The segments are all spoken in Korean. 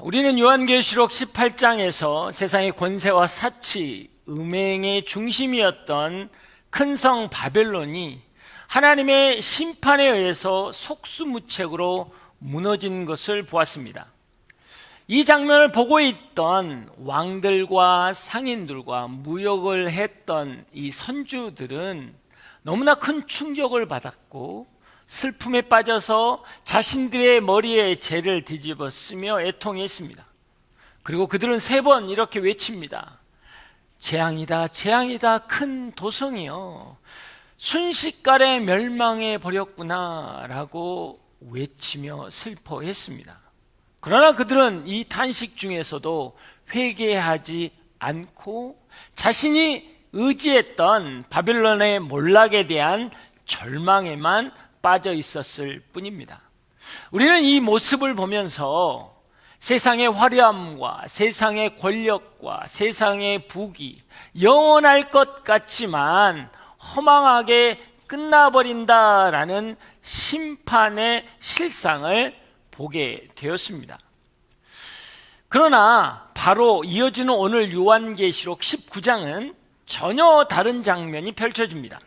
우리는 요한계시록 18장에서 세상의 권세와 사치, 음행의 중심이었던 큰 성 바벨론이 하나님의 심판에 의해서 속수무책으로 무너진 것을 보았습니다. 이 장면을 보고 있던 왕들과 상인들과 무역을 했던 이 선주들은 너무나 큰 충격을 받았고 슬픔에 빠져서 자신들의 머리에 재를 뒤집어 쓰며 애통했습니다. 그리고 그들은 3번 이렇게 외칩니다. 재앙이다, 재앙이다, 큰 도성이여, 순식간에 멸망해 버렸구나 라고 외치며 슬퍼했습니다. 그러나 그들은 이 탄식 중에서도 회개하지 않고 자신이 의지했던 바벨론의 몰락에 대한 절망에만 빠져 있었을 뿐입니다. 우리는 이 모습을 보면서 세상의 화려함과 세상의 권력과 세상의 부귀, 영원할 것 같지만 허망하게 끝나버린다라는 심판의 실상을 보게 되었습니다. 그러나 바로 이어지는 오늘 요한계시록 19장은 전혀 다른 장면이 펼쳐집니다.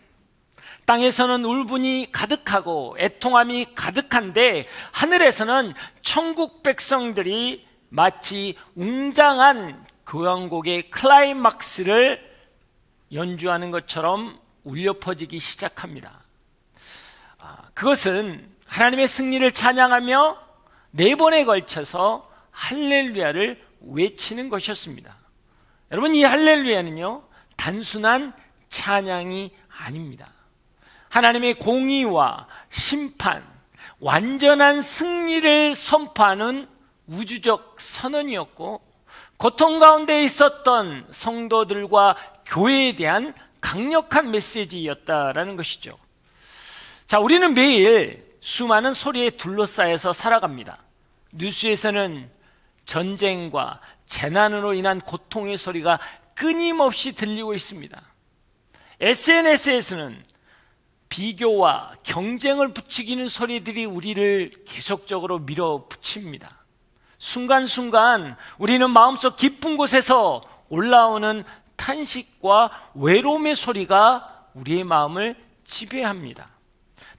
땅에서는 울분이 가득하고 애통함이 가득한데 하늘에서는 천국 백성들이 마치 웅장한 교향곡의 클라이막스를 연주하는 것처럼 울려 퍼지기 시작합니다. 그것은 하나님의 승리를 찬양하며 4번에 걸쳐서 할렐루야를 외치는 것이었습니다. 여러분, 이 할렐루야는요, 단순한 찬양이 아닙니다. 하나님의 공의와 심판, 완전한 승리를 선포하는 우주적 선언이었고, 고통 가운데 있었던 성도들과 교회에 대한 강력한 메시지였다라는 것이죠. 자, 우리는 매일 수많은 소리에 둘러싸여서 살아갑니다. 뉴스에서는 전쟁과 재난으로 인한 고통의 소리가 끊임없이 들리고 있습니다. SNS에서는 비교와 경쟁을 부추기는 소리들이 우리를 계속적으로 밀어붙입니다. 순간순간 우리는 마음속 깊은 곳에서 올라오는 탄식과 외로움의 소리가 우리의 마음을 지배합니다.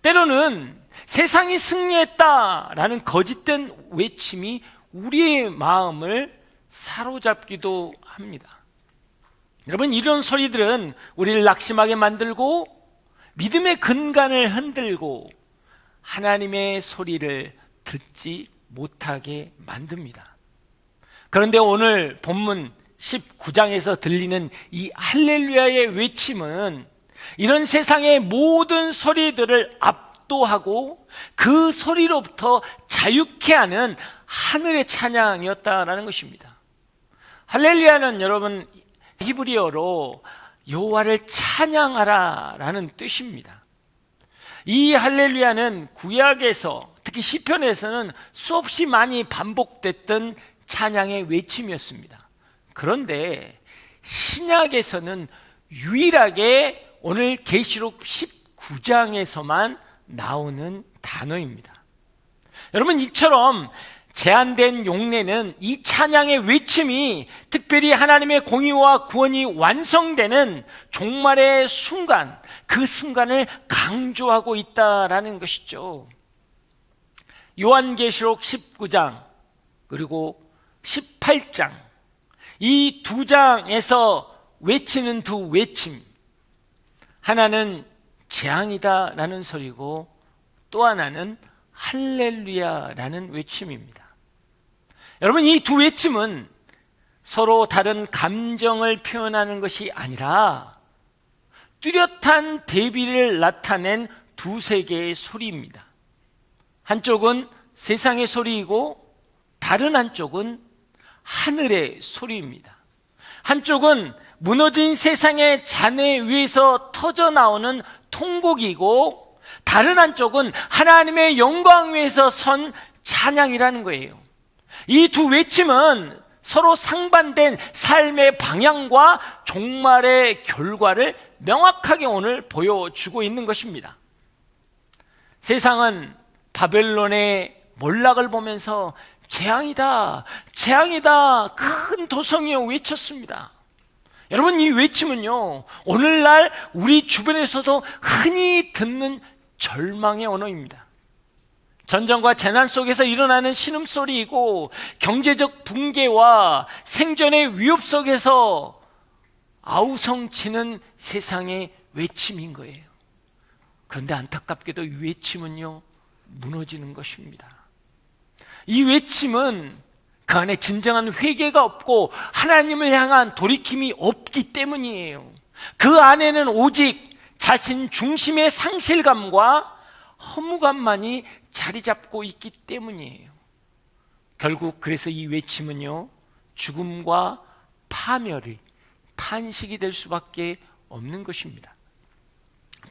때로는 세상이 승리했다라는 거짓된 외침이 우리의 마음을 사로잡기도 합니다. 여러분, 이런 소리들은 우리를 낙심하게 만들고 믿음의 근간을 흔들고 하나님의 소리를 듣지 못하게 만듭니다. 그런데 오늘 본문 19장에서 들리는 이 할렐루야의 외침은 이런 세상의 모든 소리들을 압도하고 그 소리로부터 자유케 하는 하늘의 찬양이었다라는 것입니다. 할렐루야는 여러분 히브리어로 여호와를 찬양하라 라는 뜻입니다. 이 할렐루야는 구약에서 특히 시편에서는 수없이 많이 반복됐던 찬양의 외침이었습니다. 그런데 신약에서는 유일하게 오늘 계시록 19장에서만 나오는 단어입니다. 여러분, 이처럼 제한된 용례는 이 찬양의 외침이 특별히 하나님의 공의와 구원이 완성되는 종말의 순간, 그 순간을 강조하고 있다라는 것이죠. 요한계시록 19장 그리고 18장, 이 2장에서 외치는 두 외침, 하나는 재앙이다라는 소리고 또 하나는 할렐루야라는 외침입니다. 여러분, 이 두 외침은 서로 다른 감정을 표현하는 것이 아니라 뚜렷한 대비를 나타낸 두세 개의 소리입니다. 한쪽은 세상의 소리이고 다른 한쪽은 하늘의 소리입니다. 한쪽은 무너진 세상의 잔해 위에서 터져나오는 통곡이고 다른 한쪽은 하나님의 영광 위에서 선 찬양이라는 거예요. 이 두 외침은 서로 상반된 삶의 방향과 종말의 결과를 명확하게 오늘 보여주고 있는 것입니다. 세상은 바벨론의 몰락을 보면서 재앙이다, 재앙이다, 큰 도성이여 외쳤습니다. 여러분, 이 외침은요, 오늘날 우리 주변에서도 흔히 듣는 절망의 언어입니다. 전쟁과 재난 속에서 일어나는 신음소리이고 경제적 붕괴와 생존의 위협 속에서 아우성치는 세상의 외침인 거예요. 그런데 안타깝게도 이 외침은요, 무너지는 것입니다. 이 외침은 그 안에 진정한 회개가 없고 하나님을 향한 돌이킴이 없기 때문이에요. 그 안에는 오직 자신 중심의 상실감과 허무감만이 자리 잡고 있기 때문이에요. 결국 그래서 이 외침은요, 죽음과 파멸이 탄식이 될 수밖에 없는 것입니다.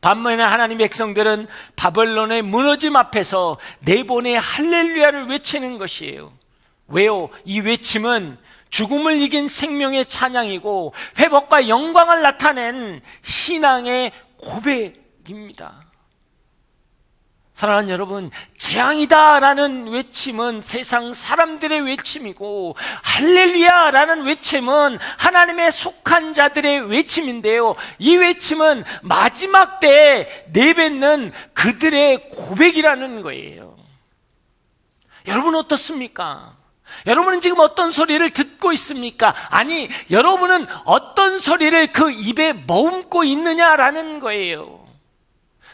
반면에 하나님의 백성들은 바벨론의 무너짐 앞에서 네 번의 할렐루야를 외치는 것이에요. 왜요? 이 외침은 죽음을 이긴 생명의 찬양이고 회복과 영광을 나타낸 신앙의 고백입니다. 사랑하는 여러분, 재앙이다라는 외침은 세상 사람들의 외침이고 할렐루야라는 외침은 하나님의 속한 자들의 외침인데요, 이 외침은 마지막 때에 내뱉는 그들의 고백이라는 거예요. 여러분 어떻습니까? 여러분은 지금 어떤 소리를 듣고 있습니까? 아니, 여러분은 어떤 소리를 그 입에 머금고 있느냐라는 거예요.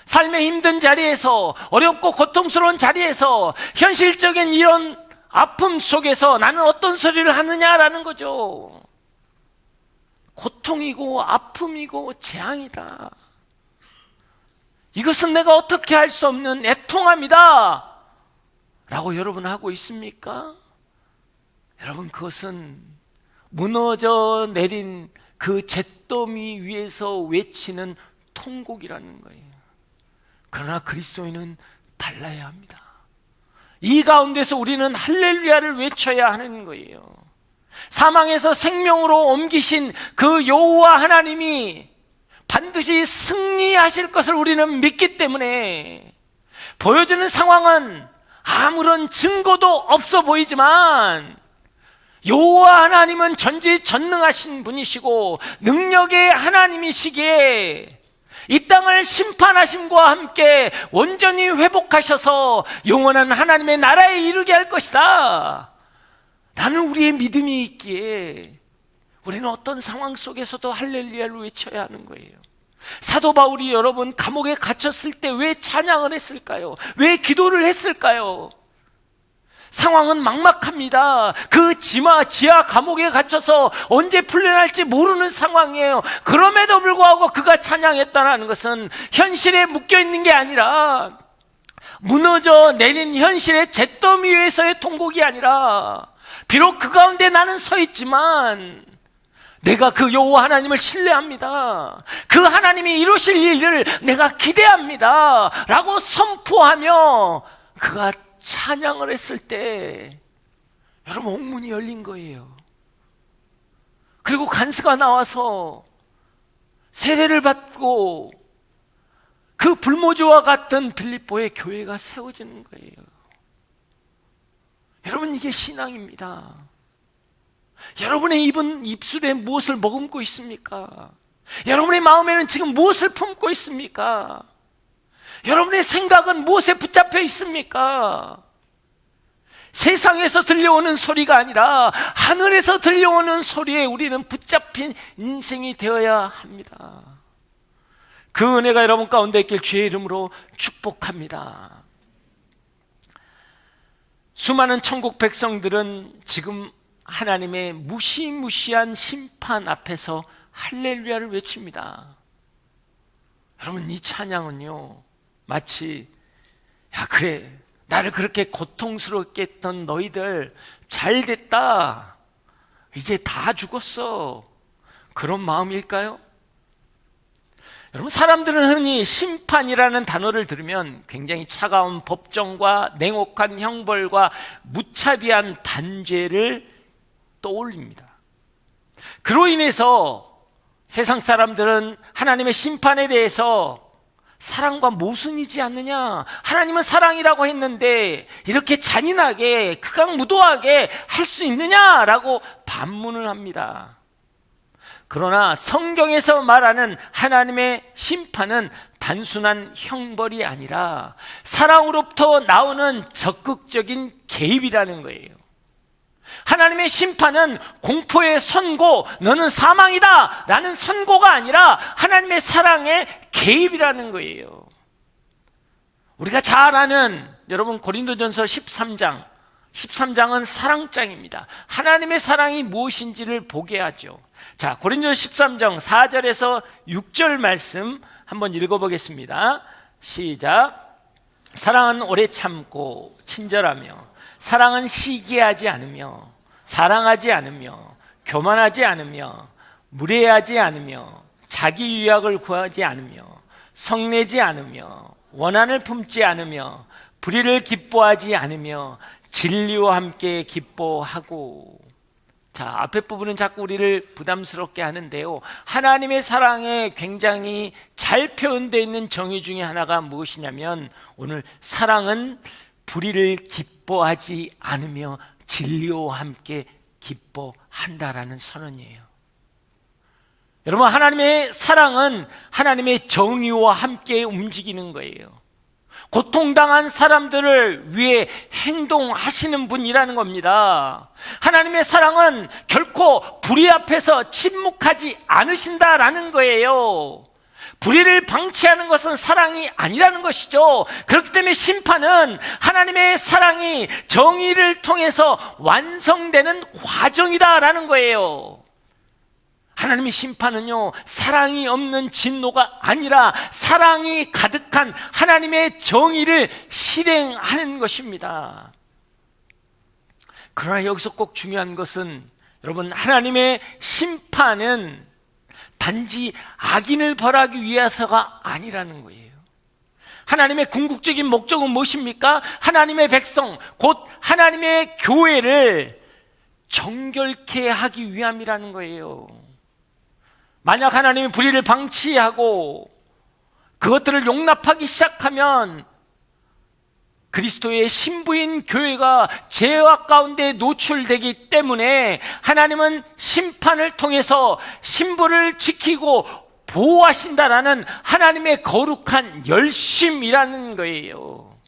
삶의 힘든 자리에서, 어렵고 고통스러운 자리에서, 현실적인 이런 아픔 속에서 나는 어떤 소리를 하느냐라는 거죠. 고통이고 아픔이고 재앙이다, 이것은 내가 어떻게 할 수 없는 애통함이다 라고 여러분 하고 있습니까? 여러분, 그것은 무너져 내린 그 잿더미 위에서 외치는 통곡이라는 거예요. 그러나 그리스도인은 달라야 합니다. 이 가운데서 우리는 할렐루야를 외쳐야 하는 거예요. 사망에서 생명으로 옮기신 그 여호와 하나님이 반드시 승리하실 것을 우리는 믿기 때문에 보여지는 상황은 아무런 증거도 없어 보이지만 여호와 하나님은 전지전능하신 분이시고 능력의 하나님이시기에 이 땅을 심판하심과 함께 온전히 회복하셔서 영원한 하나님의 나라에 이르게 할 것이다 라는 우리의 믿음이 있기에 우리는 어떤 상황 속에서도 할렐루야를 외쳐야 하는 거예요. 사도 바울이 여러분 감옥에 갇혔을 때 왜 찬양을 했을까요? 왜 기도를 했을까요? 상황은 막막합니다. 그 지하 감옥에 갇혀서 언제 풀려날지 모르는 상황이에요. 그럼에도 불구하고 그가 찬양했다는 것은 현실에 묶여있는 게 아니라 무너져 내린 현실의 잿더미 위에서의 통곡이 아니라 비록 그 가운데 나는 서 있지만 내가 그 여호와 하나님을 신뢰합니다, 그 하나님이 이루실 일을 내가 기대합니다 라고 선포하며 그가 찬양을 했을 때 여러분 옥문이 열린 거예요. 그리고 간수가 나와서 세례를 받고 그 불모지와 같은 빌립보의 교회가 세워지는 거예요. 여러분, 이게 신앙입니다. 여러분의 입술에 무엇을 머금고 있습니까? 여러분의 마음에는 지금 무엇을 품고 있습니까? 여러분의 생각은 무엇에 붙잡혀 있습니까? 세상에서 들려오는 소리가 아니라 하늘에서 들려오는 소리에 우리는 붙잡힌 인생이 되어야 합니다. 그 은혜가 여러분 가운데 있길 주의 이름으로 축복합니다. 수많은 천국 백성들은 지금 하나님의 무시무시한 심판 앞에서 할렐루야를 외칩니다. 여러분, 이 찬양은요 마치 야 그래, 나를 그렇게 고통스럽게 했던 너희들 잘 됐다, 이제 다 죽었어, 그런 마음일까요? 여러분, 사람들은 흔히 심판이라는 단어를 들으면 굉장히 차가운 법정과 냉혹한 형벌과 무차비한 단죄를 떠올립니다. 그로 인해서 세상 사람들은 하나님의 심판에 대해서 사랑과 모순이지 않느냐? 하나님은 사랑이라고 했는데 이렇게 잔인하게 극악무도하게 할 수 있느냐라고 반문을 합니다. 그러나 성경에서 말하는 하나님의 심판은 단순한 형벌이 아니라 사랑으로부터 나오는 적극적인 개입이라는 거예요. 하나님의 심판은 공포의 선고, 너는 사망이다 라는 선고가 아니라 하나님의 사랑의 개입이라는 거예요. 우리가 잘 아는 여러분 고린도전서 13장은 사랑장입니다. 하나님의 사랑이 무엇인지를 보게 하죠. 자, 고린도전서 13장 4절에서 6절 말씀 한번 읽어보겠습니다. 시작. 사랑은 오래 참고 친절하며 사랑은 시기하지 않으며 자랑하지 않으며 교만하지 않으며 무례하지 않으며 자기 유익을 구하지 않으며 성내지 않으며 원한을 품지 않으며 불의를 기뻐하지 않으며 진리와 함께 기뻐하고. 자, 앞에 부분은 자꾸 우리를 부담스럽게 하는데요, 하나님의 사랑에 굉장히 잘 표현되어 있는 정의 중에 하나가 무엇이냐면 오늘 사랑은 불의를 기뻐하지 않으며 진리와 함께 기뻐한다라는 선언이에요. 여러분, 하나님의 사랑은 하나님의 정의와 함께 움직이는 거예요. 고통당한 사람들을 위해 행동하시는 분이라는 겁니다. 하나님의 사랑은 결코 불의 앞에서 침묵하지 않으신다라는 거예요. 불의를 방치하는 것은 사랑이 아니라는 것이죠. 그렇기 때문에 심판은 하나님의 사랑이 정의를 통해서 완성되는 과정이다라는 거예요. 하나님의 심판은요, 사랑이 없는 진노가 아니라 사랑이 가득한 하나님의 정의를 실행하는 것입니다. 그러나 여기서 꼭 중요한 것은 여러분, 하나님의 심판은 단지 악인을 벌하기 위해서가 아니라는 거예요. 하나님의 궁극적인 목적은 무엇입니까? 하나님의 백성, 곧 하나님의 교회를 정결케 하기 위함이라는 거예요. 만약 하나님이 불의를 방치하고 그것들을 용납하기 시작하면 그리스도의 신부인 교회가 죄악 가운데 노출되기 때문에 하나님은 심판을 통해서 신부를 지키고 보호하신다라는 하나님의 거룩한 열심이라는 거예요.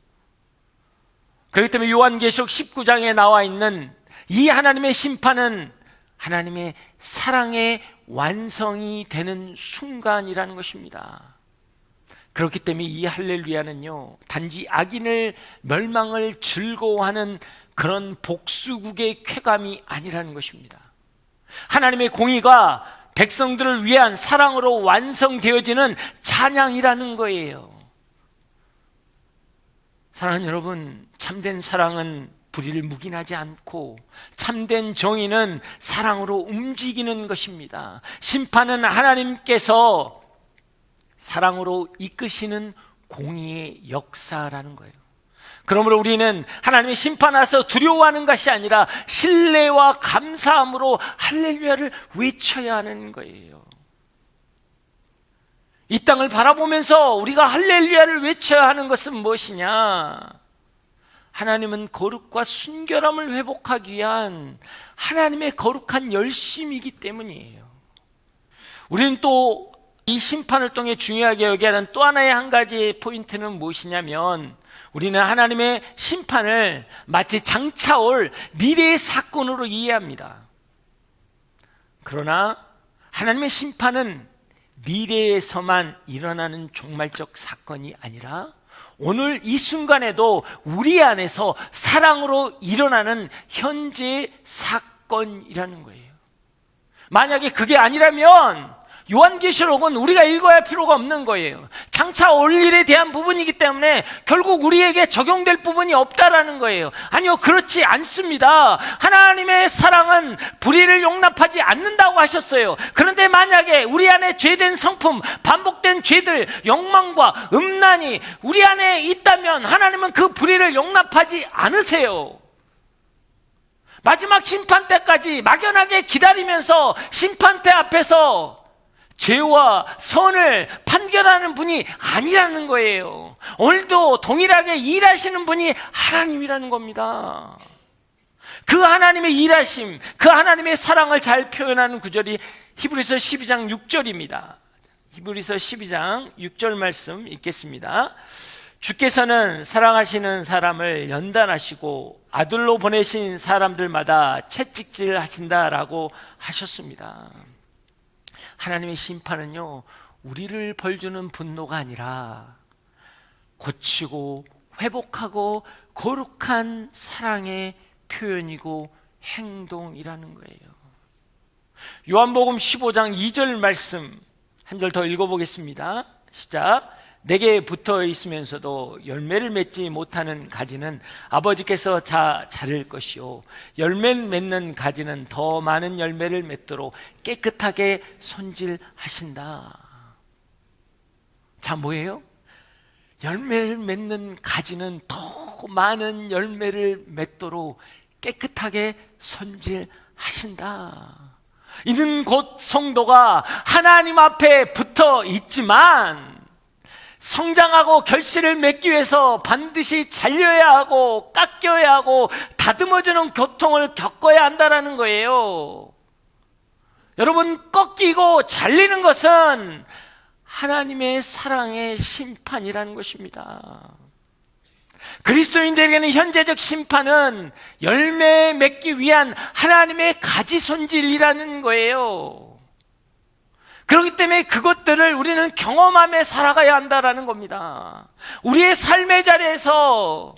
그렇기 때문에 요한계시록 19장에 나와 있는 이 하나님의 심판은 하나님의 사랑의 완성이 되는 순간이라는 것입니다. 그렇기 때문에 이 할렐루야는요, 단지 악인을 멸망을 즐거워하는 그런 복수국의 쾌감이 아니라는 것입니다. 하나님의 공의가 백성들을 위한 사랑으로 완성되어지는 찬양이라는 거예요. 사랑하는 여러분, 참된 사랑은 불의를 묵인하지 않고 참된 정의는 사랑으로 움직이는 것입니다. 심판은 하나님께서 사랑으로 이끄시는 공의의 역사라는 거예요. 그러므로 우리는 하나님의 심판하서 두려워하는 것이 아니라 신뢰와 감사함으로 할렐루야를 외쳐야 하는 거예요. 이 땅을 바라보면서 우리가 할렐루야를 외쳐야 하는 것은 무엇이냐? 하나님은 거룩과 순결함을 회복하기 위한 하나님의 거룩한 열심이기 때문이에요. 우리는 또 이 심판을 통해 중요하게 여기하는 또 하나의 한 가지 포인트는 무엇이냐면, 우리는 하나님의 심판을 마치 장차올 미래의 사건으로 이해합니다. 그러나 하나님의 심판은 미래에서만 일어나는 종말적 사건이 아니라 오늘 이 순간에도 우리 안에서 사랑으로 일어나는 현재의 사건이라는 거예요. 만약에 그게 아니라면 요한계시록은 우리가 읽어야 할 필요가 없는 거예요. 장차 올 일에 대한 부분이기 때문에 결국 우리에게 적용될 부분이 없다라는 거예요. 아니요, 그렇지 않습니다. 하나님의 사랑은 불의를 용납하지 않는다고 하셨어요. 그런데 만약에 우리 안에 죄된 성품, 반복된 죄들, 욕망과 음란이 우리 안에 있다면 하나님은 그 불의를 용납하지 않으세요. 마지막 심판 때까지 막연하게 기다리면서 심판대 앞에서 죄와 선을 판결하는 분이 아니라는 거예요. 오늘도 동일하게 일하시는 분이 하나님이라는 겁니다. 그 하나님의 일하심, 그 하나님의 사랑을 잘 표현하는 구절이 히브리서 12장 6절입니다. 히브리서 12장 6절 말씀 읽겠습니다. 주께서는 사랑하시는 사람을 연단하시고 아들로 보내신 사람들마다 채찍질 하신다라고 하셨습니다. 하나님의 심판은요, 우리를 벌주는 분노가 아니라 고치고 회복하고 거룩한 사랑의 표현이고 행동이라는 거예요. 요한복음 15장 2절 말씀 한 절 더 읽어보겠습니다. 시작. 내게 붙어 있으면서도 열매를 맺지 못하는 가지는 아버지께서 자를 것이요 열매 맺는 가지는 더 많은 열매를 맺도록 깨끗하게 손질하신다. 자, 뭐예요? 열매를 맺는 가지는 더 많은 열매를 맺도록 깨끗하게 손질하신다. 이는 곧 성도가 하나님 앞에 붙어 있지만 성장하고 결실을 맺기 위해서 반드시 잘려야 하고 깎여야 하고 다듬어지는 고통을 겪어야 한다는 거예요. 여러분, 꺾이고 잘리는 것은 하나님의 사랑의 심판이라는 것입니다. 그리스도인들에게는 현재적 심판은 열매 맺기 위한 하나님의 가지 손질이라는 거예요. 그렇기 때문에 그것들을 우리는 경험하며 살아가야 한다는 겁니다. 우리의 삶의 자리에서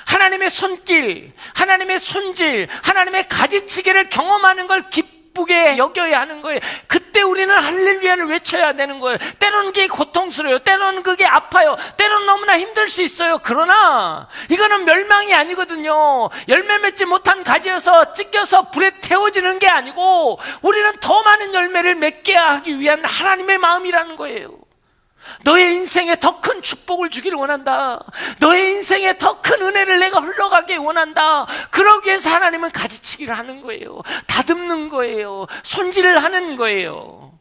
하나님의 손길, 하나님의 손질, 하나님의 가지치기를 경험하는 걸 기쁘게 여겨야 하는 거예요. 그때 우리는 할렐루야를 외쳐야 되는 거예요. 때로는 그게 고통스러워요. 때로는 그게 아파요. 때로는 너무나 힘들 수 있어요. 그러나 이거는 멸망이 아니거든요. 열매 맺지 못한 가지여서 찢겨서 불에 태워지는 게 아니고 우리는 더 많은 열매를 맺게 하기 위한 하나님의 마음이라는 거예요. 너의 인생에 더 큰 축복을 주기를 원한다. 너의 인생에 더 큰 은혜를 내가 흘러가게 원한다. 그러기 위해서 하나님은 가지치기를 하는 거예요. 다듬는 거예요. 손질을 하는 거예요.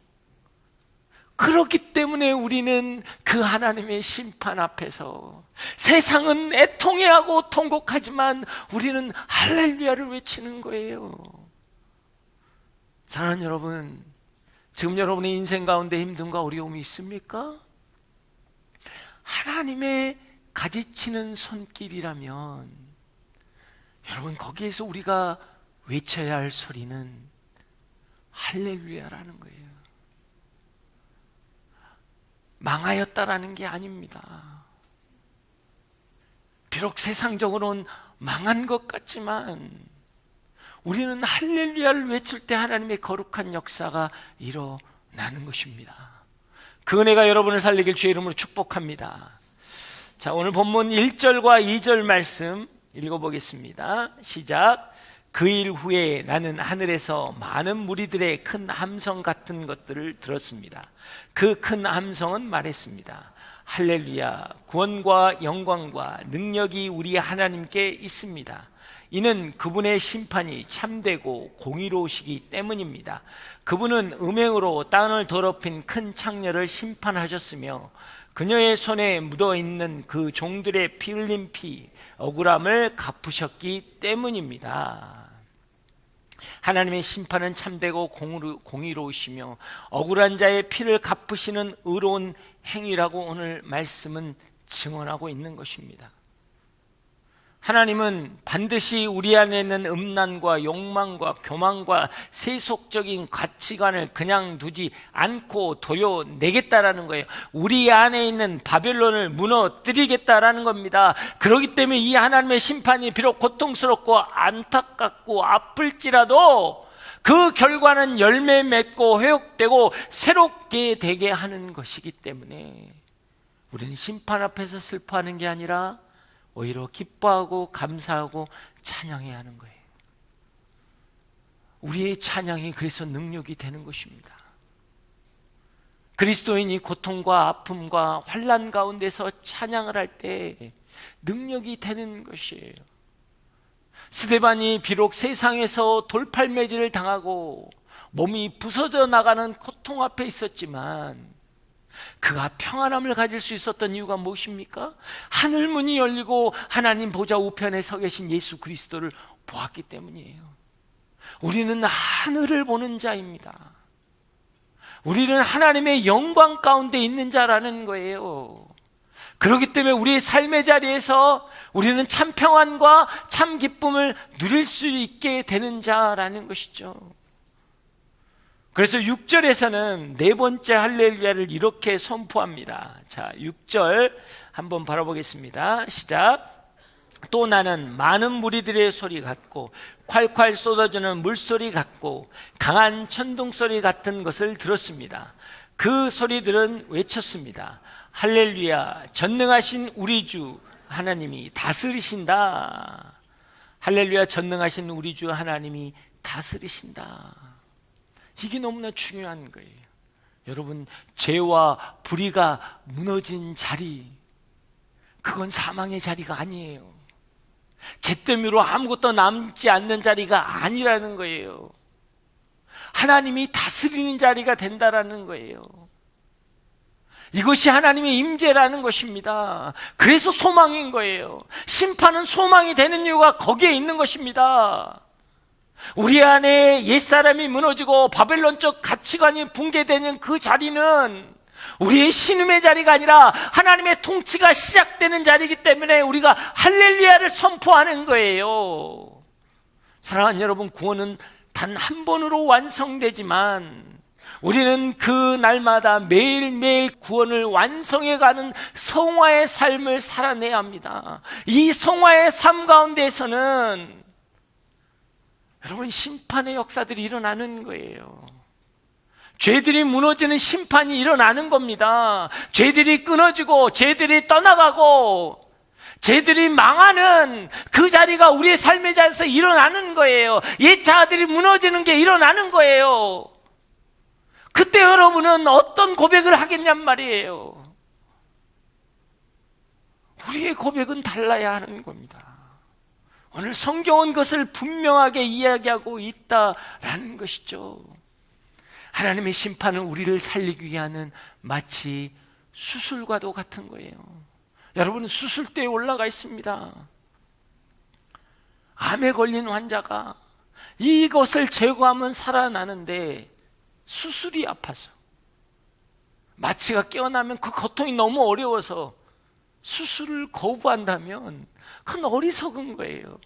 그렇기 때문에 우리는 그 하나님의 심판 앞에서 세상은 애통해하고 통곡하지만 우리는 할렐루야를 외치는 거예요. 사랑하는 여러분, 지금 여러분의 인생 가운데 힘듦과 어려움이 있습니까? 하나님의 가지치는 손길이라면 여러분, 거기에서 우리가 외쳐야 할 소리는 할렐루야라는 거예요. 망하였다라는 게 아닙니다. 비록 세상적으로는 망한 것 같지만 우리는 할렐루야를 외칠 때 하나님의 거룩한 역사가 일어나는 것입니다. 그 은혜가 여러분을 살리길 주의 이름으로 축복합니다. 자, 오늘 본문 1절과 2절 말씀 읽어보겠습니다. 시작. 그 일 후에 나는 하늘에서 많은 무리들의 큰 함성 같은 것들을 들었습니다. 그 큰 함성은 말했습니다. 할렐루야, 구원과 영광과 능력이 우리 하나님께 있습니다. 이는 그분의 심판이 참되고 공의로우시기 때문입니다. 그분은 음행으로 땅을 더럽힌 큰 창녀를 심판하셨으며 그녀의 손에 묻어있는 그 종들의 피 흘린 피 억울함을 갚으셨기 때문입니다. 하나님의 심판은 참되고 공의로우시며 억울한 자의 피를 갚으시는 의로운 행위라고 오늘 말씀은 증언하고 있는 것입니다. 하나님은 반드시 우리 안에 있는 음란과 욕망과 교만과 세속적인 가치관을 그냥 두지 않고 도려내겠다라는 거예요. 우리 안에 있는 바벨론을 무너뜨리겠다라는 겁니다. 그렇기 때문에 이 하나님의 심판이 비록 고통스럽고 안타깝고 아플지라도 그 결과는 열매 맺고 회복되고 새롭게 되게 하는 것이기 때문에 우리는 심판 앞에서 슬퍼하는 게 아니라 오히려 기뻐하고 감사하고 찬양해야 하는 거예요. 우리의 찬양이 그래서 능력이 되는 것입니다. 그리스도인이 고통과 아픔과 환난 가운데서 찬양을 할 때 능력이 되는 것이에요. 스데반이 비록 세상에서 돌팔매질을 당하고 몸이 부서져 나가는 고통 앞에 있었지만 그가 평안함을 가질 수 있었던 이유가 무엇입니까? 하늘 문이 열리고 하나님 보좌 우편에 서 계신 예수 그리스도를 보았기 때문이에요. 우리는 하늘을 보는 자입니다. 우리는 하나님의 영광 가운데 있는 자라는 거예요. 그렇기 때문에 우리의 삶의 자리에서 우리는 참 평안과 참 기쁨을 누릴 수 있게 되는 자라는 것이죠. 그래서 6절에서는 네 번째 할렐루야를 이렇게 선포합니다. 자, 6절 한번 바라보겠습니다. 시작. 또 나는 많은 무리들의 소리 같고 콸콸 쏟아지는 물소리 같고 강한 천둥 소리 같은 것을 들었습니다. 그 소리들은 외쳤습니다. 할렐루야, 전능하신 우리 주 하나님이 다스리신다. 할렐루야, 전능하신 우리 주 하나님이 다스리신다. 이게 너무나 중요한 거예요. 여러분, 죄와 불의가 무너진 자리, 그건 사망의 자리가 아니에요. 죄 때문에 아무것도 남지 않는 자리가 아니라는 거예요. 하나님이 다스리는 자리가 된다라는 거예요. 이것이 하나님의 임재라는 것입니다. 그래서 소망인 거예요. 심판은 소망이 되는 이유가 거기에 있는 것입니다. 우리 안에 옛사람이 무너지고 바벨론적 가치관이 붕괴되는 그 자리는 우리의 신음의 자리가 아니라 하나님의 통치가 시작되는 자리이기 때문에 우리가 할렐루야를 선포하는 거예요. 사랑하는 여러분, 구원은 단 한 번으로 완성되지만 우리는 그 날마다 매일매일 구원을 완성해가는 성화의 삶을 살아내야 합니다. 이 성화의 삶 가운데에서는 여러분, 심판의 역사들이 일어나는 거예요. 죄들이 무너지는 심판이 일어나는 겁니다. 죄들이 끊어지고 죄들이 떠나가고 죄들이 망하는 그 자리가 우리의 삶의 자리에서 일어나는 거예요. 옛 자아들이 무너지는 게 일어나는 거예요. 그때 여러분은 어떤 고백을 하겠냔 말이에요. 우리의 고백은 달라야 하는 겁니다. 오늘 성경은 그것을 분명하게 이야기하고 있다라는 것이죠. 하나님의 심판은 우리를 살리기 위한 마치 수술과도 같은 거예요. 여러분, 수술대에 올라가 있습니다. 암에 걸린 환자가 이것을 제거하면 살아나는데 수술이 아파서, 마취가 깨어나면 그 고통이 너무 어려워서 수술을 거부한다면 그건 어리석은 거예요.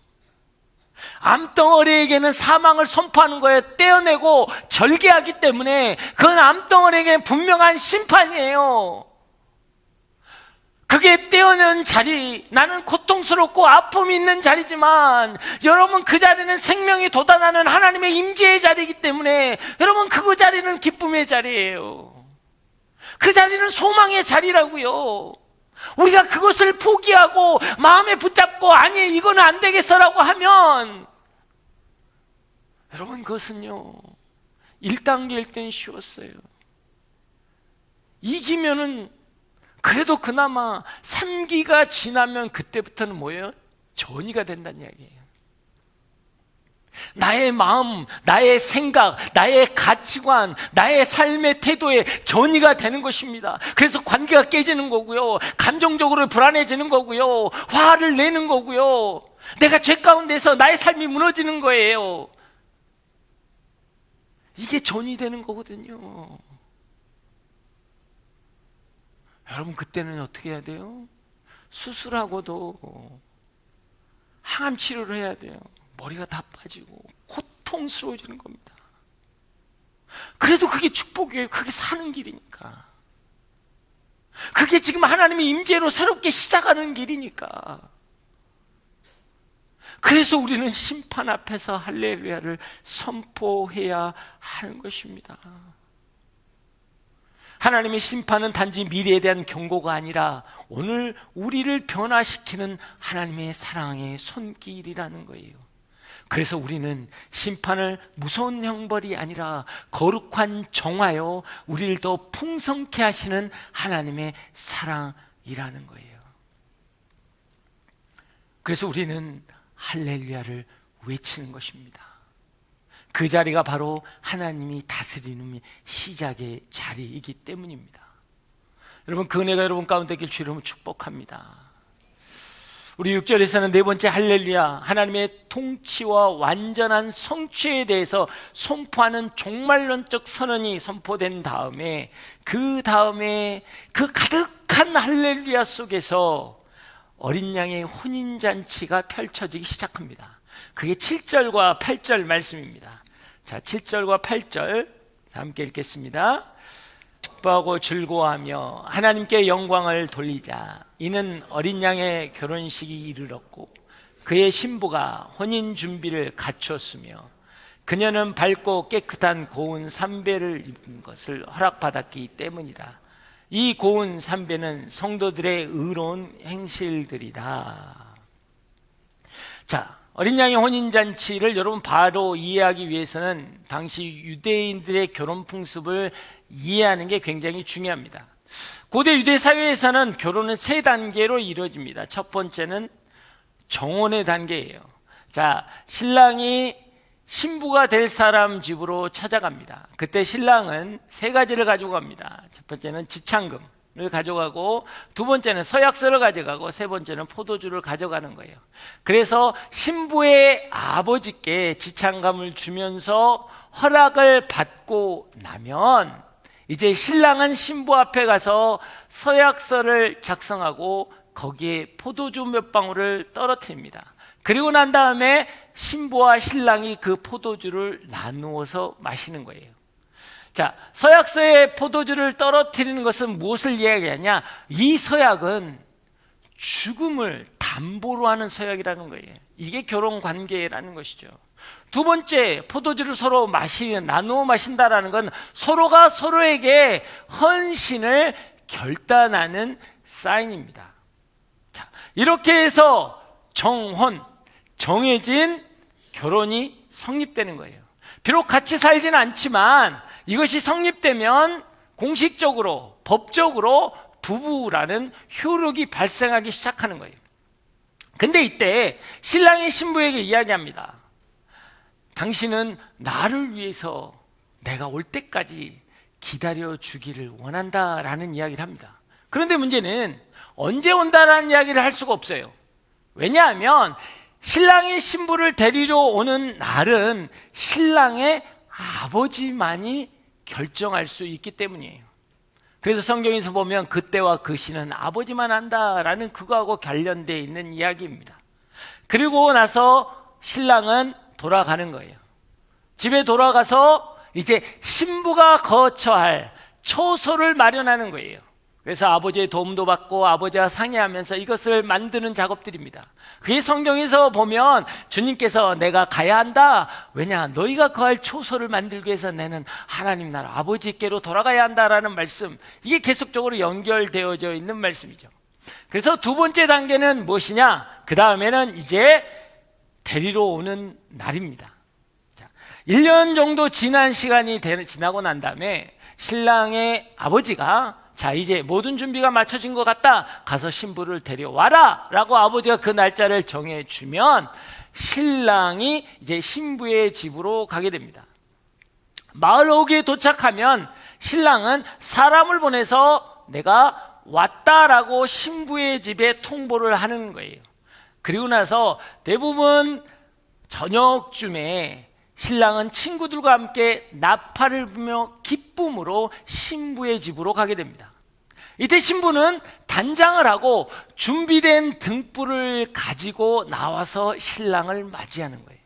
암덩어리에게는 사망을 선포하는 거예요. 떼어내고 절개하기 때문에 그건 암덩어리에게는 분명한 심판이에요. 그게 떼어낸 자리, 나는 고통스럽고 아픔이 있는 자리지만 여러분, 그 자리는 생명이 돋아나는 하나님의 임재의 자리이기 때문에 여러분, 그 자리는 기쁨의 자리예요. 그 자리는 소망의 자리라고요. 우리가 그것을 포기하고 마음에 붙잡고 아니 이거는 안 되겠어라고 하면 여러분, 그것은요 1단계일 땐 쉬웠어요. 이기면은 그래도 그나마 3기가 지나면 그때부터는 뭐예요? 전이가 된다는 이야기예요. 나의 마음, 나의 생각, 나의 가치관, 나의 삶의 태도에 전이가 되는 것입니다. 그래서 관계가 깨지는 거고요, 감정적으로 불안해지는 거고요, 화를 내는 거고요, 내가 죄 가운데서 나의 삶이 무너지는 거예요. 이게 전이 되는 거거든요. 여러분, 그때는 어떻게 해야 돼요? 수술하고도 항암 치료를 해야 돼요. 머리가 다 빠지고 고통스러워지는 겁니다. 그래도 그게 축복이에요. 그게 사는 길이니까. 그게 지금 하나님의 임재로 새롭게 시작하는 길이니까. 그래서 우리는 심판 앞에서 할렐루야를 선포해야 하는 것입니다. 하나님의 심판은 단지 미래에 대한 경고가 아니라 오늘 우리를 변화시키는 하나님의 사랑의 손길이라는 거예요. 그래서 우리는 심판을 무서운 형벌이 아니라 거룩한 정화요, 우리를 더 풍성케 하시는 하나님의 사랑이라는 거예요. 그래서 우리는 할렐루야를 외치는 것입니다. 그 자리가 바로 하나님이 다스리는 시작의 자리이기 때문입니다. 여러분, 그 은혜가 여러분 가운데 있길 주님으로 축복합니다. 우리 6절에서는 네 번째 할렐루야, 하나님의 통치와 완전한 성취에 대해서 선포하는 종말론적 선언이 선포된 다음에 그 가득한 할렐루야 속에서 어린 양의 혼인잔치가 펼쳐지기 시작합니다. 그게 7절과 8절 말씀입니다. 자, 7절과 8절 함께 읽겠습니다. 기뻐하고 즐거워하며 하나님께 영광을 돌리자. 이는 어린 양의 결혼식이 이르렀고 그의 신부가 혼인 준비를 갖추었으며 그녀는 밝고 깨끗한 고운 삼배를 입은 것을 허락받았기 때문이다. 이 고운 삼배는 성도들의 의로운 행실들이다. 자, 어린 양의 혼인잔치를 여러분 바로 이해하기 위해서는 당시 유대인들의 결혼 풍습을 이해하는 게 굉장히 중요합니다. 고대 유대 사회에서는 결혼은 세 단계로 이루어집니다. 첫 번째는 정혼의 단계예요. 자, 신랑이 신부가 될 사람 집으로 찾아갑니다. 그때 신랑은 세 가지를 가지고 갑니다. 첫 번째는 지창금을 가져가고, 두 번째는 서약서를 가져가고, 세 번째는 포도주를 가져가는 거예요. 그래서 신부의 아버지께 지창금을 주면서 허락을 받고 나면 이제 신랑은 신부 앞에 가서 서약서를 작성하고 거기에 포도주 몇 방울을 떨어뜨립니다. 그리고 난 다음에 신부와 신랑이 그 포도주를 나누어서 마시는 거예요. 자, 서약서에 포도주를 떨어뜨리는 것은 무엇을 이야기하냐? 이 서약은 죽음을 담보로 하는 서약이라는 거예요. 이게 결혼 관계라는 것이죠. 두 번째, 포도주를 서로 나누어 마신다라는 건 서로가 서로에게 헌신을 결단하는 사인입니다. 자, 이렇게 해서 정해진 결혼이 성립되는 거예요. 비록 같이 살지는 않지만 이것이 성립되면 공식적으로, 법적으로 부부라는 효력이 발생하기 시작하는 거예요. 근데 이때 신랑이 신부에게 이야기합니다. 당신은 나를 위해서 내가 올 때까지 기다려주기를 원한다라는 이야기를 합니다. 그런데 문제는 언제 온다라는 이야기를 할 수가 없어요. 왜냐하면 신랑이 신부를 데리러 오는 날은 신랑의 아버지만이 결정할 수 있기 때문이에요. 그래서 성경에서 보면 그때와 그 시는 아버지만 안다라는 그거하고 관련되어 있는 이야기입니다. 그리고 나서 신랑은 돌아가는 거예요. 집에 돌아가서 이제 신부가 거처 할 처소를 마련하는 거예요. 그래서 아버지의 도움도 받고 아버지와 상의하면서 이것을 만드는 작업들입니다. 그게 성경에서 보면 주님께서 내가 가야 한다. 왜냐? 너희가 거할 초소를 만들기 위해서 나는 하나님 나라 아버지께로 돌아가야 한다라는 말씀, 이게 계속적으로 연결되어져 있는 말씀이죠. 그래서 두 번째 단계는 무엇이냐? 그 다음에는 이제 데리러 오는 날입니다. 자, 1년 정도 지난 시간이 지나고 난 다음에 신랑의 아버지가 자, 이제 모든 준비가 마쳐진 것 같다. 가서 신부를 데려와라 라고 아버지가 그 날짜를 정해주면 신랑이 이제 신부의 집으로 가게 됩니다. 마을 어귀에 도착하면 신랑은 사람을 보내서 내가 왔다라고 신부의 집에 통보를 하는 거예요. 그리고 나서 대부분 저녁쯤에 신랑은 친구들과 함께 나팔을 불며 기쁨으로 신부의 집으로 가게 됩니다. 이때 신부는 단장을 하고 준비된 등불을 가지고 나와서 신랑을 맞이하는 거예요.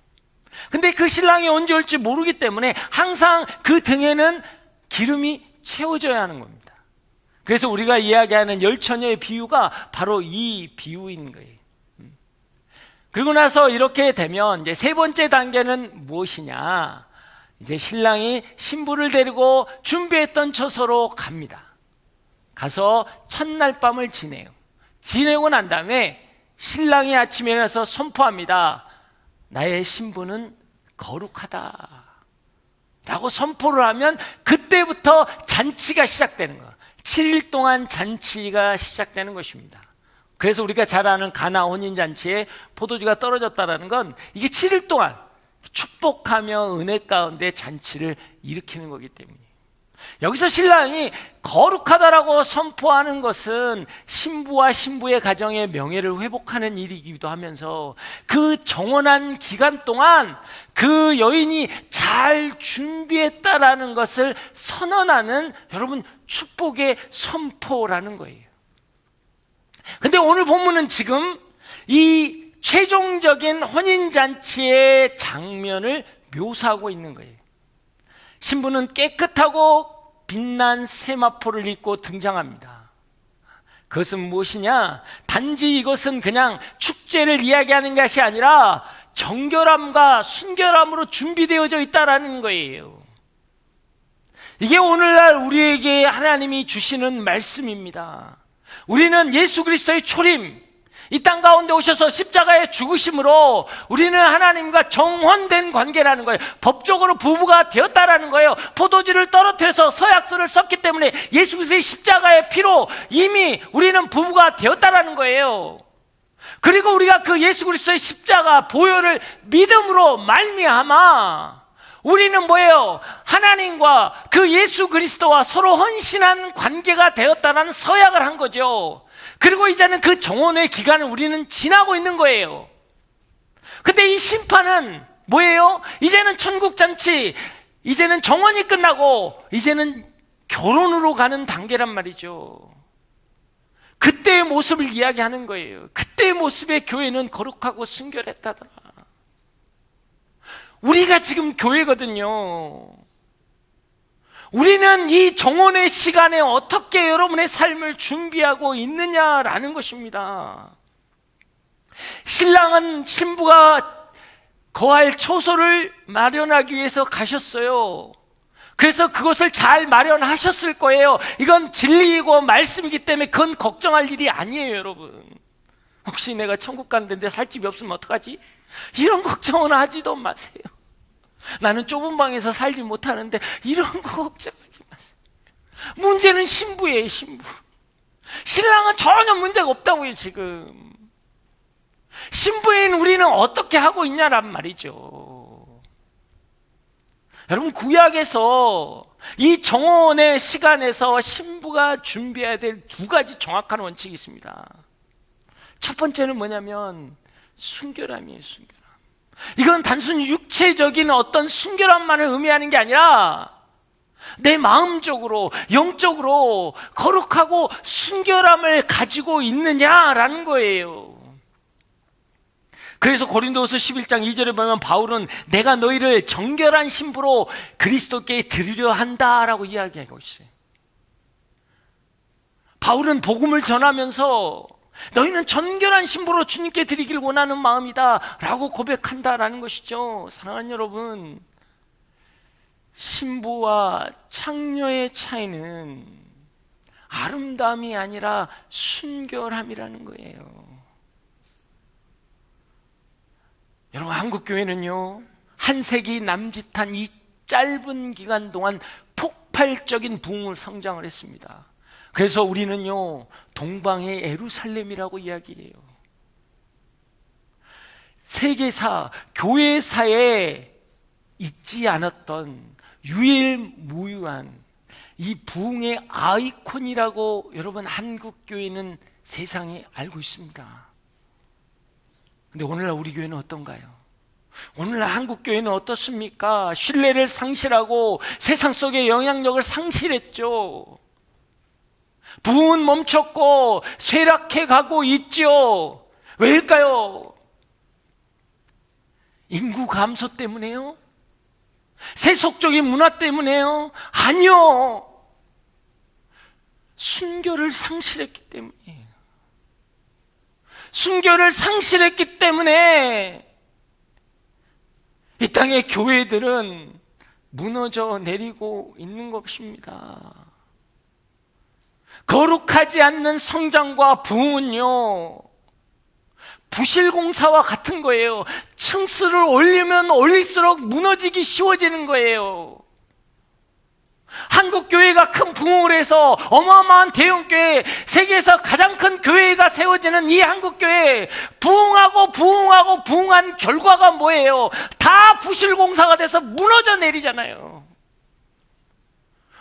근데 그 신랑이 언제 올지 모르기 때문에 항상 그 등에는 기름이 채워져야 하는 겁니다. 그래서 우리가 이야기하는 열처녀의 비유가 바로 이 비유인 거예요. 그리고 나서 이렇게 되면 이제 세 번째 단계는 무엇이냐? 이제 신랑이 신부를 데리고 준비했던 처소로 갑니다. 가서 첫날 밤을 지내요. 지내고 난 다음에 신랑이 아침에 일어나서 선포합니다. 나의 신부는 거룩하다 라고 선포를 하면 그때부터 잔치가 시작되는 거예요. 7일 동안 잔치가 시작되는 것입니다. 그래서 우리가 잘 아는 가나 혼인잔치에 포도주가 떨어졌다는 건 이게 7일 동안 축복하며 은혜 가운데 잔치를 일으키는 거기 때문이에요. 여기서 신랑이 거룩하다라고 선포하는 것은 신부와 신부의 가정의 명예를 회복하는 일이기도 하면서 그 정원한 기간 동안 그 여인이 잘 준비했다라는 것을 선언하는 여러분 축복의 선포라는 거예요. 근데 오늘 본문은 지금 이 최종적인 혼인잔치의 장면을 묘사하고 있는 거예요. 신부는 깨끗하고 빛난 세마포를 입고 등장합니다. 그것은 무엇이냐? 단지 이것은 그냥 축제를 이야기하는 것이 아니라 정결함과 순결함으로 준비되어져 있다라는 거예요. 이게 오늘날 우리에게 하나님이 주시는 말씀입니다. 우리는 예수 그리스도의 초림, 이 땅 가운데 오셔서 십자가의 죽으심으로 우리는 하나님과 정혼된 관계라는 거예요. 법적으로 부부가 되었다라는 거예요. 포도주를 떨어뜨려서 서약서를 썼기 때문에 예수 그리스도의 십자가의 피로 이미 우리는 부부가 되었다라는 거예요. 그리고 우리가 그 예수 그리스도의 십자가 보혈을 믿음으로 말미암아 우리는 뭐예요? 하나님과 그 예수 그리스도와 서로 헌신한 관계가 되었다는 서약을 한 거죠. 그리고 이제는 그 정혼의 기간을 우리는 지나고 있는 거예요. 근데 이 심판은 뭐예요? 이제는 천국잔치, 이제는 정혼이 끝나고 이제는 결혼으로 가는 단계란 말이죠. 그때의 모습을 이야기하는 거예요. 그때의 모습의 교회는 거룩하고 순결했다더라. 우리가 지금 교회거든요. 우리는 이 정혼의 시간에 어떻게 여러분의 삶을 준비하고 있느냐라는 것입니다. 신랑은 신부가 거할 처소를 마련하기 위해서 가셨어요. 그래서 그것을 잘 마련하셨을 거예요. 이건 진리이고 말씀이기 때문에 그건 걱정할 일이 아니에요, 여러분. 혹시 내가 천국 가는데 내 살 집이 없으면 어떡하지? 이런 걱정은 하지도 마세요. 나는 좁은 방에서 살지 못하는데 이런 거 걱정하지 마세요. 문제는 신부예요, 신부. 신랑은 전혀 문제가 없다고요, 지금. 신부인 우리는 어떻게 하고 있냐란 말이죠. 여러분, 구약에서 이 정혼의 시간에서 신부가 준비해야 될 두 가지 정확한 원칙이 있습니다. 첫 번째는 뭐냐면 순결함이에요, 순결함. 이건 단순히 육체적인 어떤 순결함만을 의미하는 게 아니라 내 마음적으로, 영적으로 거룩하고 순결함을 가지고 있느냐라는 거예요. 그래서 고린도후서 11장 2절에 보면 바울은 내가 너희를 정결한 신부로 그리스도께 드리려 한다라고 이야기하고 있어요. 바울은 복음을 전하면서 너희는 정결한 신부로 주님께 드리길 원하는 마음이다 라고 고백한다라는 것이죠. 사랑하는 여러분, 신부와 창녀의 차이는 아름다움이 아니라 순결함이라는 거예요. 여러분, 한국교회는요, 한 세기 남짓한 이 짧은 기간 동안 폭발적인 부흥을 성장을 했습니다. 그래서 우리는요, 동방의 예루살렘이라고 이야기해요. 세계사, 교회사에 있지 않았던 유일무이한 이 부흥의 아이콘이라고 여러분, 한국교회는 세상에 알고 있습니다. 근데 오늘날 우리 교회는 어떤가요? 오늘날 한국교회는 어떻습니까? 신뢰를 상실하고 세상 속의 영향력을 상실했죠. 부흥은 멈췄고 쇠락해 가고 있죠. 왜일까요? 인구 감소 때문에요? 세속적인 문화 때문에요? 아니요. 순결을 상실했기 때문이에요. 순결을 상실했기 때문에 이 땅의 교회들은 무너져 내리고 있는 것입니다. 거룩하지 않는 성장과 부흥은요, 부실공사와 같은 거예요. 층수를 올리면 올릴수록 무너지기 쉬워지는 거예요. 한국 교회가 큰 부흥을 해서 어마어마한 대형 교회, 세계에서 가장 큰 교회가 세워지는 이 한국 교회, 부흥한 결과가 뭐예요? 다 부실공사가 돼서 무너져 내리잖아요.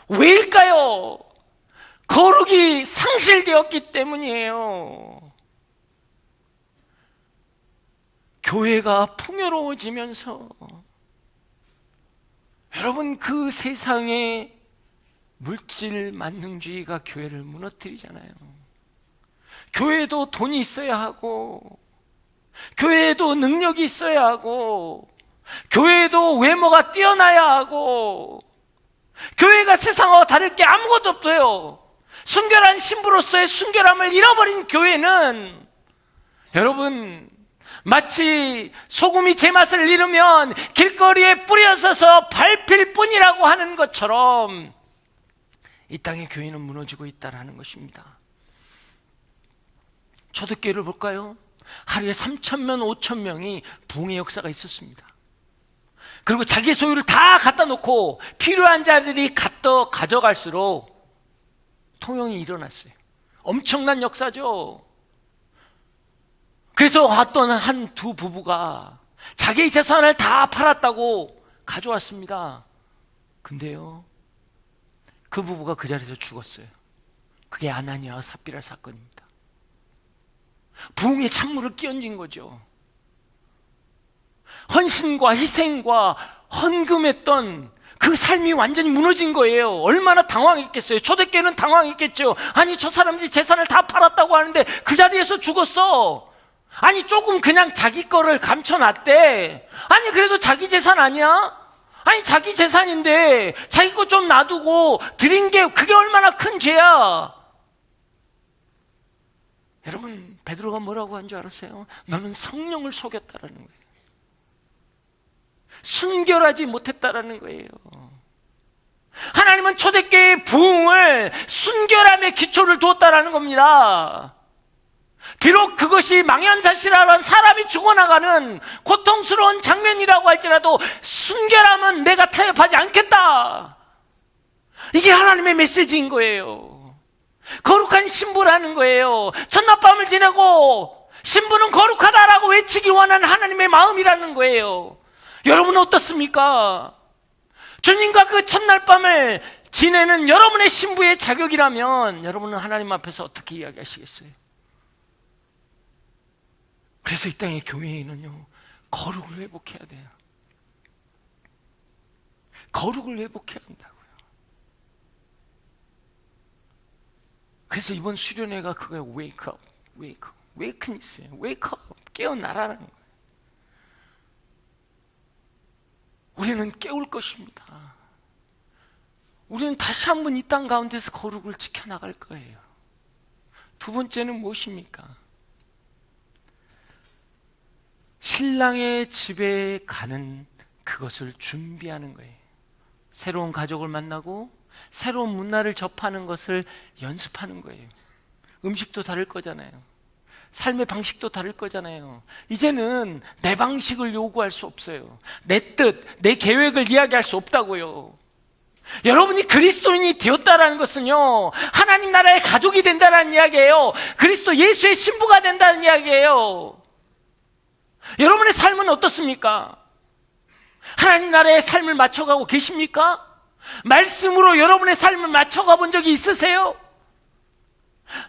왜일까요? 거룩이 상실되었기 때문이에요. 교회가 풍요로워지면서 여러분, 그 세상의 물질 만능주의가 교회를 무너뜨리잖아요. 교회도 돈이 있어야 하고, 교회에도 능력이 있어야 하고, 교회에도 외모가 뛰어나야 하고, 교회가 세상과 다를 게 아무것도 없어요. 순결한 신부로서의 순결함을 잃어버린 교회는 여러분, 마치 소금이 제맛을 잃으면 길거리에 뿌려서서 밟힐 뿐이라고 하는 것처럼 이 땅의 교회는 무너지고 있다는 것입니다. 초대교회를 볼까요? 하루에 3,000명, 5,000명이 부흥의 역사가 있었습니다. 그리고 자기 소유를 다 갖다 놓고 필요한 자들이 갖다 가져갈수록 통용이 일어났어요. 엄청난 역사죠. 그래서 어떤 한 두 부부가 자기의 재산을 다 팔았다고 가져왔습니다. 근데요, 그 부부가 그 자리에서 죽었어요. 그게 아나니아와 삽비라 사건입니다. 부흥의 찬물을 끼얹은 거죠. 헌신과 희생과 헌금했던 그 삶이 완전히 무너진 거예요. 얼마나 당황했겠어요. 초대교회는 당황했겠죠. 아니, 저 사람들이 재산을 다 팔았다고 하는데 그 자리에서 죽었어. 아니, 조금 그냥 자기 거를 감춰놨대. 아니, 그래도 자기 재산 아니야? 아니, 자기 재산인데 자기 거 좀 놔두고 드린 게 그게 얼마나 큰 죄야. 여러분, 베드로가 뭐라고 한 줄 알았어요? 너는 성령을 속였다라는 거예요. 순결하지 못했다라는 거예요. 하나님은 초대교회의 부흥을 순결함의 기초를 두었다라는 겁니다. 비록 그것이 망연자실하는 사람이 죽어나가는 고통스러운 장면이라고 할지라도 순결함은 내가 타협하지 않겠다. 이게 하나님의 메시지인 거예요. 거룩한 신부라는 거예요. 첫날밤을 지내고 신부는 거룩하다라고 외치기 원하는 하나님의 마음이라는 거예요. 여러분은 어떻습니까? 주님과 그 첫날밤을 지내는 여러분의 신부의 자격이라면 여러분은 하나님 앞에서 어떻게 이야기하시겠어요? 그래서 이 땅의 교회에는요, 거룩을 회복해야 돼요. 거룩을 회복해야 한다고요. 그래서 이번 수련회가 그거예요. Wake up, wake up, wakeness예요. Wake up, 깨어나라는 거예요. 우리는 깨울 것입니다. 우리는 다시 한번 이 땅 가운데서 거룩을 지켜나갈 거예요. 두 번째는 무엇입니까? 신랑의 집에 가는 그것을 준비하는 거예요. 새로운 가족을 만나고 새로운 문화를 접하는 것을 연습하는 거예요. 음식도 다를 거잖아요. 삶의 방식도 다를 거잖아요. 이제는 내 방식을 요구할 수 없어요. 내 뜻, 내 계획을 이야기할 수 없다고요. 여러분이 그리스도인이 되었다라는 것은요, 하나님 나라의 가족이 된다는 이야기예요. 그리스도 예수의 신부가 된다는 이야기예요. 여러분의 삶은 어떻습니까? 하나님 나라의 삶을 맞춰가고 계십니까? 말씀으로 여러분의 삶을 맞춰가 본 적이 있으세요?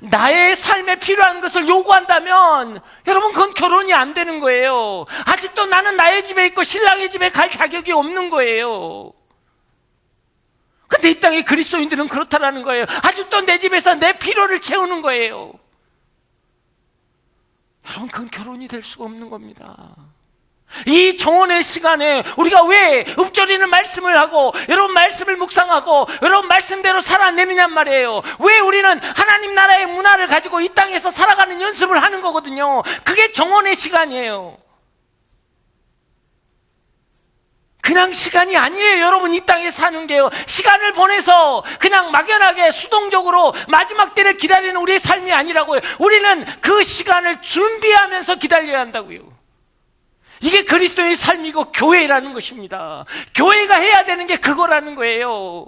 나의 삶에 필요한 것을 요구한다면 여러분, 그건 결혼이 안 되는 거예요. 아직도 나는 나의 집에 있고 신랑의 집에 갈 자격이 없는 거예요. 근데 이 땅의 그리스도인들은 그렇다라는 거예요. 아직도 내 집에서 내 필요를 채우는 거예요. 여러분, 그건 결혼이 될 수가 없는 겁니다. 이 정원의 시간에 우리가 왜 읊조리는 말씀을 하고 여러분 말씀을 묵상하고 여러분 말씀대로 살아내느냔 말이에요. 왜 우리는 하나님 나라의 문화를 가지고 이 땅에서 살아가는 연습을 하는 거거든요. 그게 정원의 시간이에요. 그냥 시간이 아니에요. 여러분, 이 땅에 사는 게요, 시간을 보내서 그냥 막연하게 수동적으로 마지막 때를 기다리는 우리의 삶이 아니라고요. 우리는 그 시간을 준비하면서 기다려야 한다고요. 이게 그리스도의 삶이고 교회라는 것입니다. 교회가 해야 되는 게 그거라는 거예요.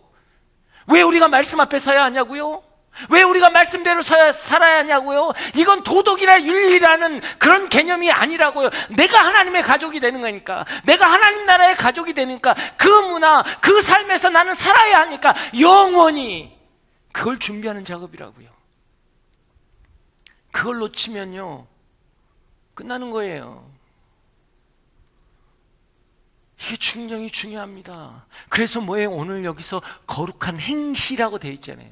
왜 우리가 말씀 앞에 서야 하냐고요? 왜 우리가 말씀대로 살아야 하냐고요? 이건 도덕이나 윤리라는 그런 개념이 아니라고요. 내가 하나님의 가족이 되는 거니까, 내가 하나님 나라의 가족이 되니까, 그 문화, 그 삶에서 나는 살아야 하니까 영원히 그걸 준비하는 작업이라고요. 그걸 놓치면요, 끝나는 거예요. 이게 굉장히 중요합니다. 그래서 뭐예요? 오늘 여기서 거룩한 행실이라고 되어 있잖아요.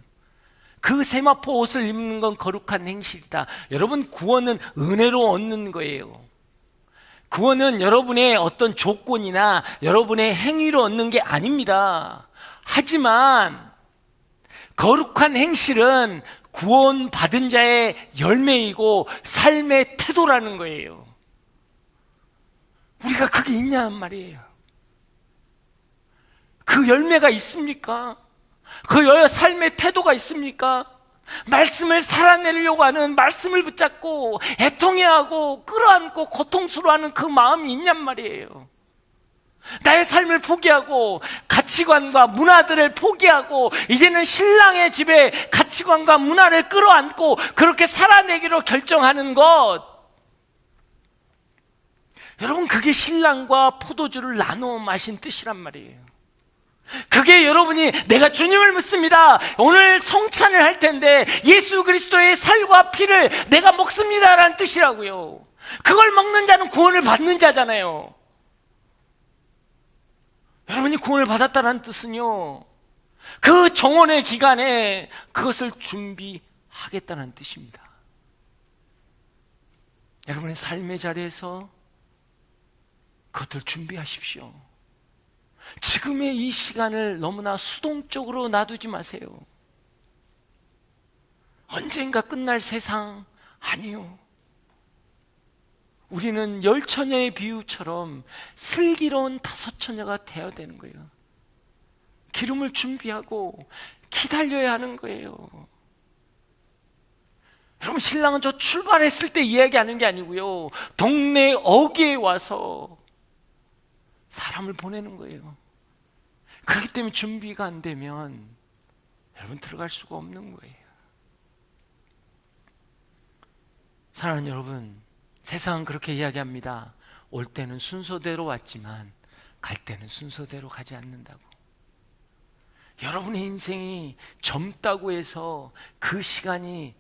그 세마포 옷을 입는 건 거룩한 행실이다. 여러분, 구원은 은혜로 얻는 거예요. 구원은 여러분의 어떤 조건이나 여러분의 행위로 얻는 게 아닙니다. 하지만 거룩한 행실은 구원받은 자의 열매이고 삶의 태도라는 거예요. 우리가 그게 있냐는 말이에요. 그 열매가 있습니까? 그 삶의 태도가 있습니까? 말씀을 살아내려고 하는, 말씀을 붙잡고 애통해하고 끌어안고 고통스러워하는 그 마음이 있냔 말이에요. 나의 삶을 포기하고 가치관과 문화들을 포기하고 이제는 신랑의 집에 가치관과 문화를 끌어안고 그렇게 살아내기로 결정하는 것, 여러분, 그게 신랑과 포도주를 나눠 마신 뜻이란 말이에요. 그게 여러분이 내가 주님을 믿습니다, 오늘 성찬을 할 텐데 예수 그리스도의 살과 피를 내가 먹습니다라는 뜻이라고요. 그걸 먹는 자는 구원을 받는 자잖아요. 여러분이 구원을 받았다는 뜻은요, 그 정원의 기간에 그것을 준비하겠다는 뜻입니다. 여러분의 삶의 자리에서 그것들 준비하십시오. 지금의 이 시간을 너무나 수동적으로 놔두지 마세요. 언젠가 끝날 세상 아니요. 우리는 10처녀의 비유처럼 슬기로운 5처녀가 되어야 되는 거예요. 기름을 준비하고 기다려야 하는 거예요. 여러분, 신랑은 저 출발했을 때 이야기하는 게 아니고요, 동네 어귀에 와서 사람을 보내는 거예요. 그렇기 때문에 준비가 안 되면 여러분 들어갈 수가 없는 거예요. 사랑하는 여러분, 세상은 그렇게 이야기합니다. 올 때는 순서대로 왔지만 갈 때는 순서대로 가지 않는다고. 여러분의 인생이 젊다고 해서 그 시간이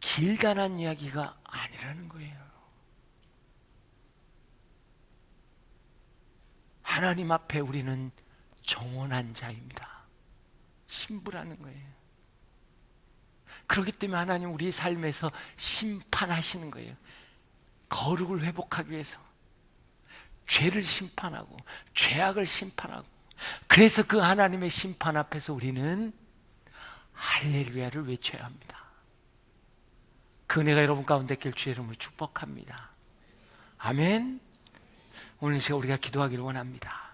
길다는 이야기가 아니라는 거예요. 하나님 앞에 우리는 정원한 자입니다. 신부라는 거예요. 그렇기 때문에 하나님 우리 삶에서 심판하시는 거예요. 거룩을 회복하기 위해서 죄를 심판하고 죄악을 심판하고, 그래서 그 하나님의 심판 앞에서 우리는 할렐루야를 외쳐야 합니다. 그 은혜가 여러분 가운데 있길 주의 이름으로 축복합니다. 아멘. 오늘 이 시간 우리가 기도하기를 원합니다.